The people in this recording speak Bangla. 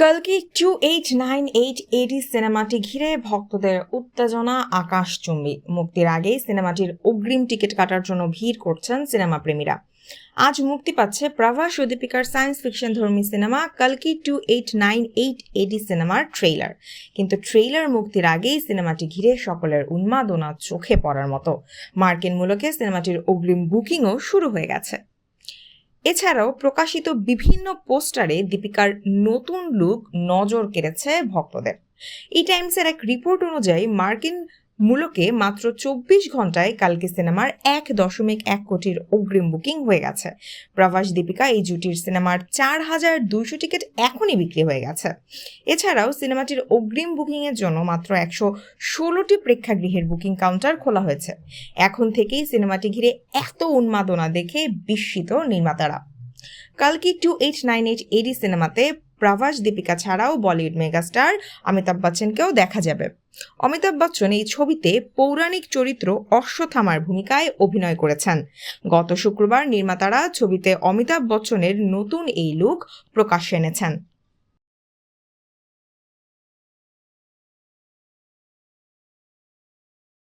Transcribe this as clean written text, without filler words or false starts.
কালকি 2898 এডি সিনেমাটি ঘিরে ভক্তদের উত্তেজনা আকাশচুম্বী। মুক্তির আগেই সিনেমাটির অগ্রিম টিকিট কাটার জন্য ভিড় করছেন সিনেমা প্রেমীরা। আজ মুক্তি পাচ্ছে প্রভাস ও দীপিকার সায়েন্স ফিকশন ধর্মী সিনেমা কালকি 2898 এডি সিনেমার ট্রেইলার। কিন্তু ট্রেইলার মুক্তির আগেই সিনেমাটি ঘিরে সকলের উন্মাদনা চোখে পড়ার মতো। মার্কিন মূলকে সিনেমাটির অগ্রিম বুকিংও শুরু হয়ে গেছে। এছাড়াও প্রকাশিত বিভিন্ন পোস্টারে দীপিকার নতুন লুক নজর কেড়েছে ভক্তদের। এই টাইমসের এক রিপোর্ট অনুযায়ী মার্কিন মূলকে মাত্র 24 ঘন্টায় কালকি সিনেমার 1.1 কোটির অগ্রিম বুকিং হয়ে গেছে। প্রভাস দীপিকা এই জুটির সিনেমার 4200 টিকিট এখনই বিক্রি হয়ে গেছে। এছাড়াও সিনেমাটির অগ্রিম বুকিংয়ের জন্য মাত্র 116টি প্রেক্ষাগৃহের বুকিং কাউন্টার খোলা হয়েছে। এখন থেকেই সিনেমাটি ঘিরে এত উন্মাদনা দেখে বিস্মিত নির্মাতারা। কালকি 2898 এডি সিনেমাতে প্রভাস দীপিকা ছাড়াও বলিউড মেগাস্টার অমিতাভ বচ্চনকেও দেখা যাবে। অমিতাভ বচ্চন এই ছবিতে পৌরাণিক চরিত্র অশ্বত্থামার ভূমিকায় অভিনয় করেছেন। গত শুক্রবার নির্মাতারা ছবিতে অমিতাভ বচ্চনের নতুন এই লুক প্রকাশ্যে এনেছেন।